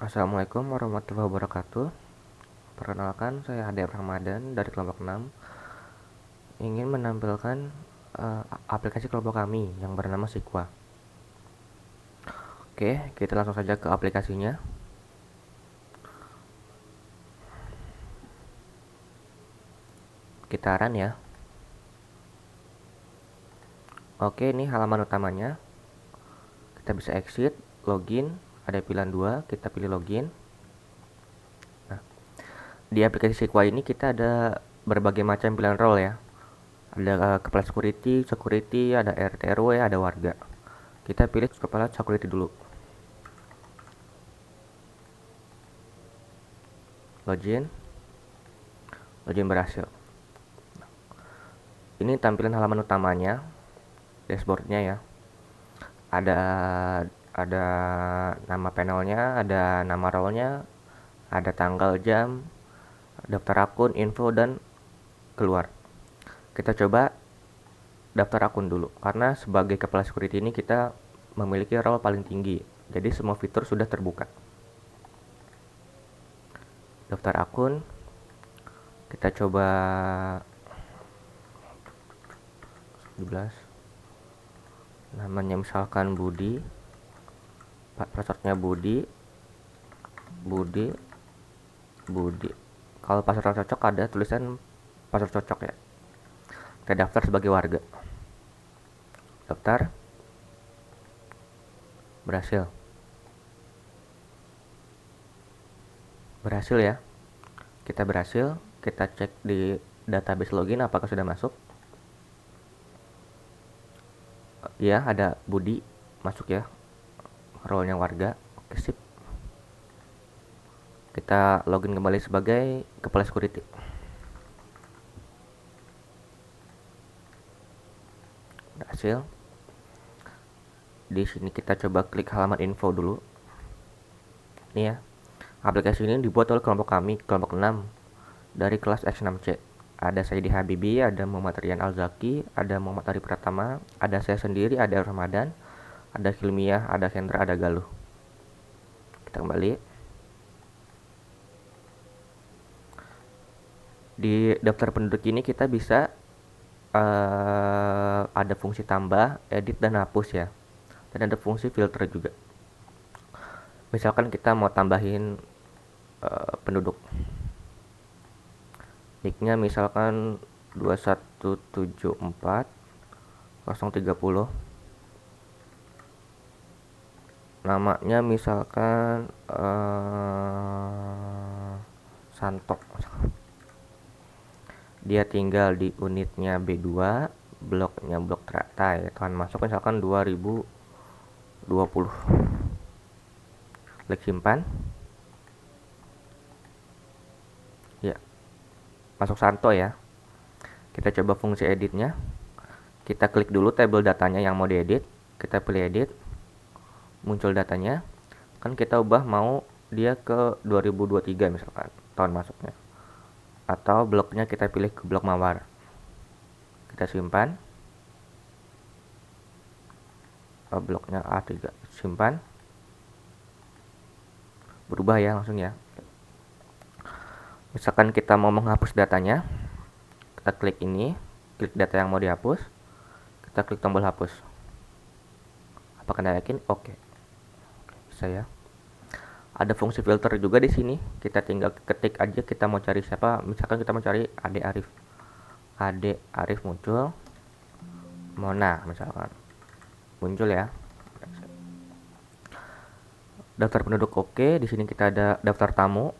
Assalamualaikum warahmatullahi wabarakatuh. Perkenalkan, saya Ade Ramadan dari kelompok 6 ingin menampilkan aplikasi kelompok kami yang bernama Sikwa. Oke, kita langsung saja ke aplikasinya. Kita run ya. Oke, ini halaman utamanya. Kita bisa exit, login, ada pilihan 2, kita pilih login. Nah, di aplikasi Sikwa ini kita ada berbagai macam pilihan role ya. Ada kepala security, ada RT RW, ada warga. Kita pilih kepala security dulu. Login berhasil. Ini tampilan halaman utamanya, dashboardnya ya. Ada nama panelnya, ada nama role-nya, ada tanggal, jam, daftar akun, info, dan keluar. Kita coba daftar akun dulu, karena sebagai kepala security ini kita memiliki role paling tinggi, jadi semua fitur sudah terbuka. Daftar akun, kita coba 17, namanya misalkan Budi, passwordnya Budi. Kalau password cocok ada tulisan password cocok ya. Kita daftar sebagai warga. Daftar. Berhasil ya. Kita berhasil. Kita cek di database login apakah sudah masuk. Ya, ada Budi masuk ya, role-nya warga. Oke, sip. Kita login kembali sebagai kepala security. Berhasil. Di sini kita coba klik halaman info dulu. Ini ya. Aplikasi ini dibuat oleh kelompok kami, kelompok 6 dari kelas X6C. Ada Saidi Habibi, ada Muhammad Rian Al-Zaki, ada Muhammad Ari Pratama, ada saya sendiri, ada Ramadan, ada Hilmiah, ada Hendra, ada Galuh. Kita kembali. Di daftar penduduk ini kita bisa ada fungsi tambah, edit, dan hapus ya. Dan ada fungsi filter juga. Misalkan kita mau tambahin penduduk, nicknya misalkan 2174030, namanya misalkan Santo. Dia tinggal di unitnya B2, bloknya blok Teratai. Tuhan masuk misalkan 2020. Klik simpan. Ya, masuk Santo ya. Kita coba fungsi editnya. Kita klik dulu tabel datanya yang mau diedit. Kita pilih edit. Muncul datanya. Kan kita ubah mau dia ke 2023 misalkan tahun masuknya. Atau bloknya kita pilih ke blok Mawar. Kita simpan. Bloknya A3. Simpan. Berubah ya langsung ya. Misalkan kita mau menghapus datanya, kita klik ini, klik data yang mau dihapus, kita klik tombol hapus. Apakah Anda yakin? Oke. Bisa ya. Ada fungsi filter juga di sini. Kita tinggal ketik aja kita mau cari siapa. Misalkan kita mau cari Ade Arif. Ade Arif muncul. Mona misalkan. Muncul ya. Daftar penduduk oke. Di sini kita ada daftar tamu.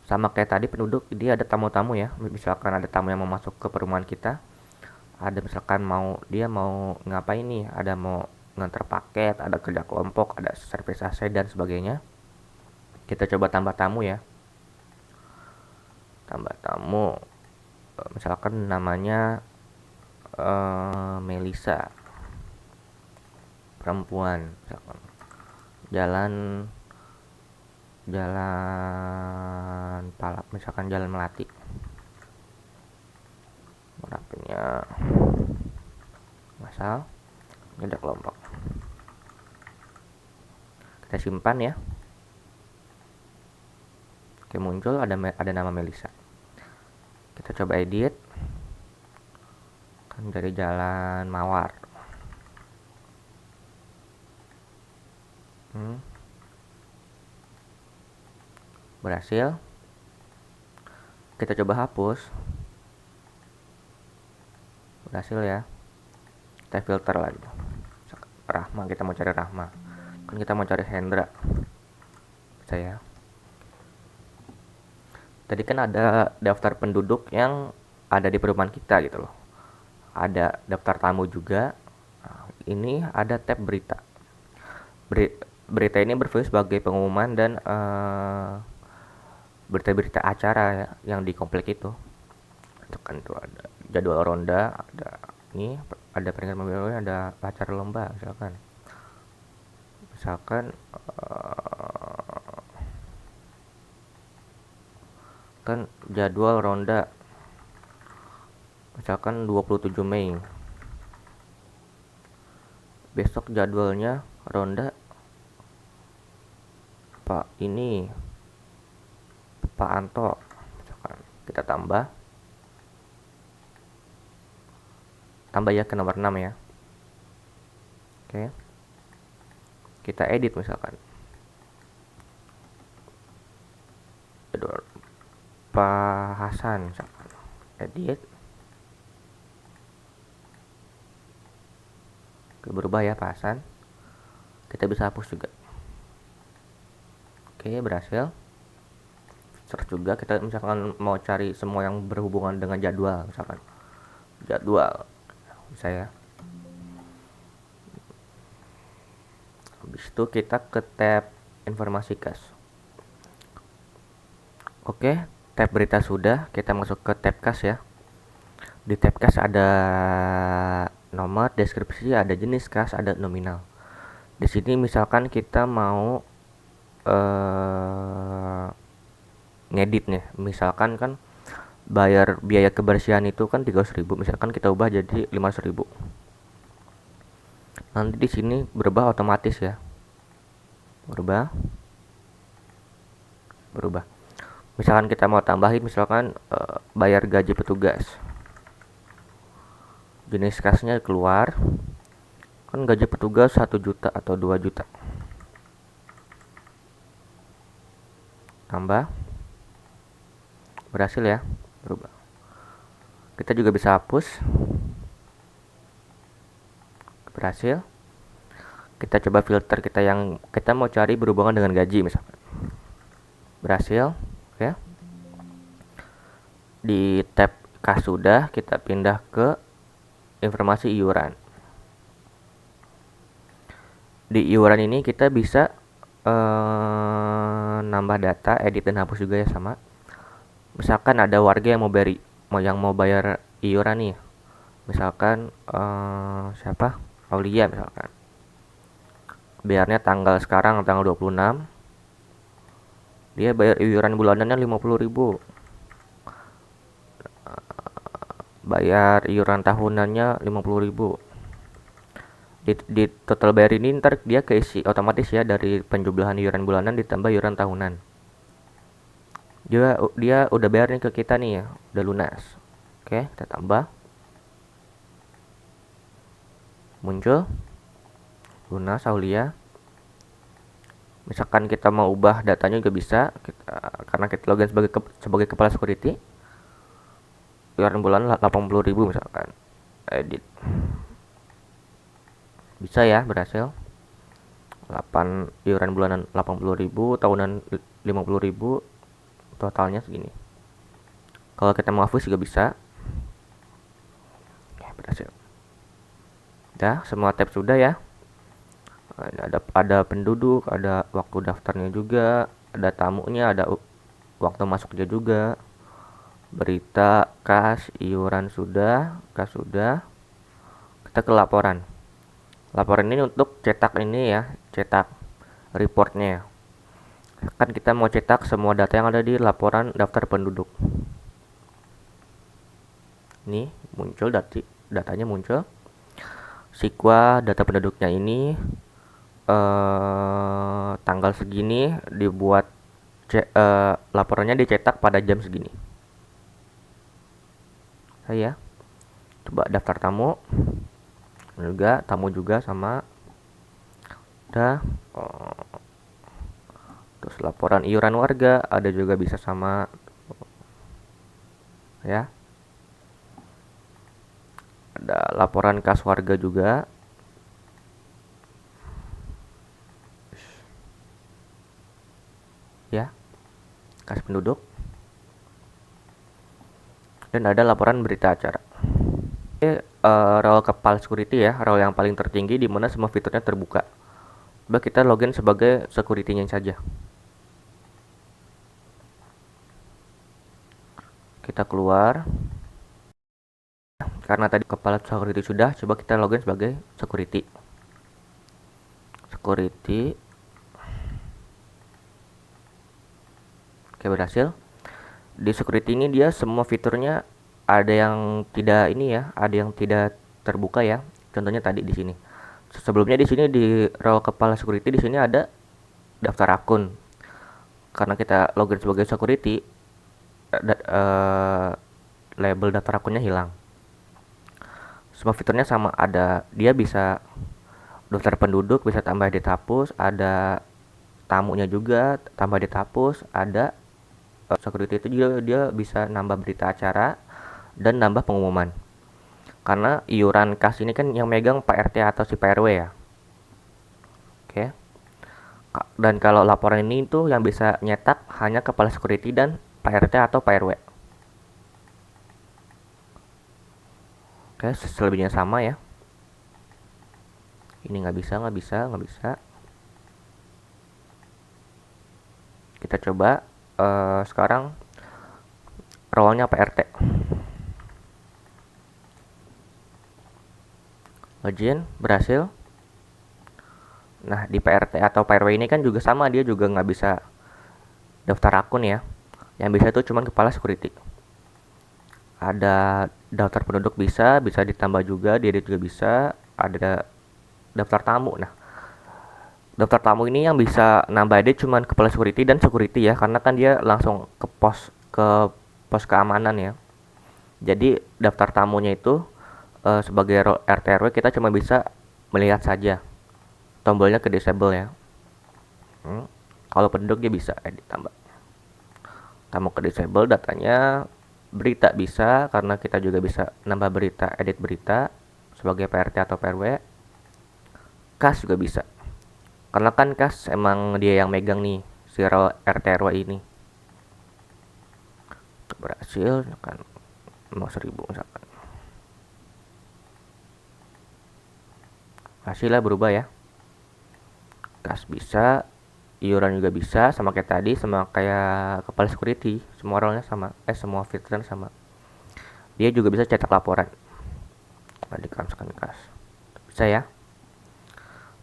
Sama kayak tadi penduduk, dia ada tamu-tamu ya. Misalkan ada tamu yang mau masuk ke perumahan kita, ada misalkan dia mau ngapain nih, ada mau ngantar paket, ada kerja kelompok, ada servis AC dan sebagainya. Kita coba tambah tamu ya. Tambah tamu, misalkan namanya Melisa, perempuan, misalkan jalan Palak, misalkan jalan Melati, rapinya masal, kerja kelompok. Kita simpan ya. Oke, muncul ada nama Melisa. Kita coba edit. Kan dari Jalan Mawar. Berhasil. Kita coba hapus. Berhasil ya. Kita filter lagi. Rahma, kita mau cari Rahma. Kan kita mau cari Hendra. Bisa ya. Tadi kan ada daftar penduduk yang ada di perumahan kita gitu loh. Ada daftar tamu juga. Nah, ini ada tab berita. Berita ini berfungsi sebagai pengumuman dan berita-berita acara ya, yang di komplek itu. Kan tuh ada jadwal ronda, ada ini, ada peringatan mobil, ada acara lomba misalkan kan jadwal ronda misalkan 27 Mei. Besok jadwalnya ronda Pak Anto. Misalkan kita tambah ya ke nomor 6 ya. Oke. Kita edit misalkan. Jadwal Pak Hasan misalkan. Edit. Oke, berubah ya Pak Hasan. Kita bisa hapus juga. Oke, berhasil. Search juga, kita misalkan mau cari semua yang berhubungan dengan jadwal, misalkan jadwal bisa ya. Habis itu kita ke tab informasi kas. Oke, tab berita sudah, kita masuk ke tab kas ya. Di tab kas ada nomor, deskripsi, ada jenis kas, ada nominal. Di sini misalkan kita mau ngedit nih, misalkan kan bayar biaya kebersihan itu kan 300.000, misalkan kita ubah jadi 500.000. Nanti di sini berubah otomatis ya. Berubah. Misalkan kita mau tambahin misalkan bayar gaji petugas. Jenis kasnya keluar. Kan gaji petugas 1 juta atau 2 juta. Tambah. Berhasil ya, berubah. Kita juga bisa hapus. Berhasil. Kita coba filter yang kita mau cari berhubungan dengan gaji misalkan. Berhasil, ya. Di tab kas sudah, kita pindah ke informasi iuran. Di iuran ini kita bisa nambah data, edit dan hapus juga ya sama. Misalkan ada warga yang mau bayar iuran nih. Misalkan siapa? Aulia misalkan. Bayarnya sekarang tanggal 26. Dia bayar iuran bulanannya 50.000. Bayar iuran tahunannya 50.000. Di total bayar ini ntar dia keisi otomatis ya, dari penjumlahan iuran bulanan ditambah iuran tahunan. Dia udah bayar nih ke kita nih ya, udah lunas. Oke, kita tambah. Muncul lunas Aulia. Misalkan kita mau ubah datanya juga bisa, karena kita login sebagai kepala security. Iuran bulanan 80.000 misalkan. Edit. Bisa ya, berhasil. Iuran bulanan 80.000, tahunan 50.000, totalnya segini. Kalau kita mau hapus juga bisa. Oke, berhasil. Udah, semua tab sudah ya. Ada penduduk, ada waktu daftarnya juga, ada tamunya, ada waktu masuknya juga. Berita, kas, iuran sudah, kas sudah. Kita ke laporan. Laporan ini untuk cetak ini ya, cetak reportnya. Kan kita mau cetak semua data yang ada di laporan daftar penduduk. Ini muncul datanya muncul. Sikwa data penduduknya ini tanggal segini dibuat laporannya dicetak pada jam segini. Saya coba daftar tamu juga sama udah. Terus laporan iuran warga ada juga bisa sama ya. Ada laporan kas warga juga. Ya, kas penduduk. Dan ada laporan berita acara. Role kepala security ya, role yang paling tertinggi di mana semua fiturnya terbuka. Coba kita login sebagai security-nya saja. Kita keluar. Karena tadi kepala security sudah, coba kita login sebagai security. Security. Oke, berhasil. Di security ini dia semua fiturnya ada yang tidak ini ya, ada yang tidak terbuka ya. Contohnya tadi di sini. Sebelumnya di sini di role kepala security di sini ada daftar akun. Karena kita login sebagai security, label daftar akunnya hilang. Semua fiturnya sama, ada dia bisa daftar penduduk, bisa tambah edit hapus, ada tamunya juga tambah edit hapus, ada security itu juga dia bisa nambah berita acara dan nambah pengumuman. Karena iuran kas ini kan yang megang Pak RT atau si Pak RW ya. Oke. Dan kalau laporan ini tuh yang bisa nyetak hanya kepala security dan Pak RT atau Pak RW. Oke, selebihnya sama ya. Ini nggak bisa. Kita coba sekarang role-nya Pak RT. Login, berhasil. Nah, di PRT atau PRW ini kan juga sama, dia juga nggak bisa daftar akun ya. Yang bisa itu cuma kepala security. Ada daftar penduduk bisa ditambah juga, diedit juga bisa. Ada daftar tamu. Nah, daftar tamu ini yang bisa nambah edit cuma kepala security dan security ya, karena kan dia langsung ke pos keamanan ya. Jadi daftar tamunya itu sebagai RT RW kita cuma bisa melihat saja, tombolnya ke disable ya. Kalau penduduk dia bisa edit tambah, tamu ke disable, datanya berita bisa karena kita juga bisa nambah berita, edit berita sebagai PRT atau PRW. Kas juga bisa karena kan kas emang dia yang megang nih si RT RW ini. Berhasil kan mau 1000 misalkan, hasilnya berubah ya. Kas bisa, iuran juga bisa, sama kayak tadi, sama kayak kepala security, semua role-nya sama, semua fiturnya sama. Dia juga bisa cetak laporan. Tadi misalkan kas, bisa ya.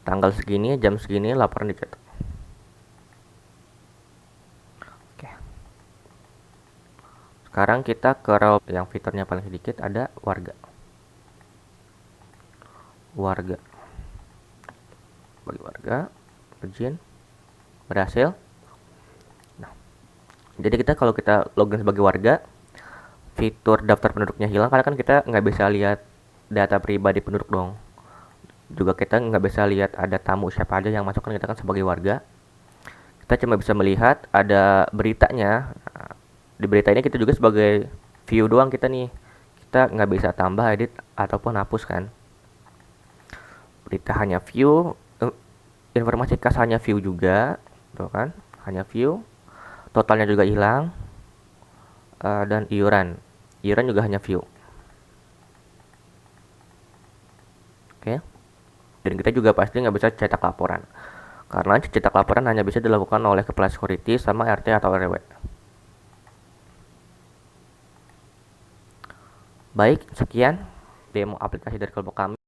Tanggal segini, jam segini, laporan dicetak. Oke. Sekarang kita ke role yang fiturnya paling sedikit, ada warga. Bagi warga, login, berhasil. Nah, jadi kalau kita login sebagai warga, fitur daftar penduduknya hilang karena kan kita nggak bisa lihat data pribadi penduduk dong. Juga kita nggak bisa lihat ada tamu siapa aja yang masuk, kan kita kan sebagai warga. Kita cuma bisa melihat ada beritanya. Nah, di berita ini kita juga sebagai view doang kita nih. Kita nggak bisa tambah, edit ataupun hapus kan. Berita hanya view, informasi kas hanya view juga, tuh kan, hanya view. Totalnya juga hilang, dan iuran juga hanya view. Oke. Dan kita juga pasti nggak bisa cetak laporan, karena cetak laporan hanya bisa dilakukan oleh kepala security sama RT atau RW. Baik, sekian demo aplikasi dari kelompok kami.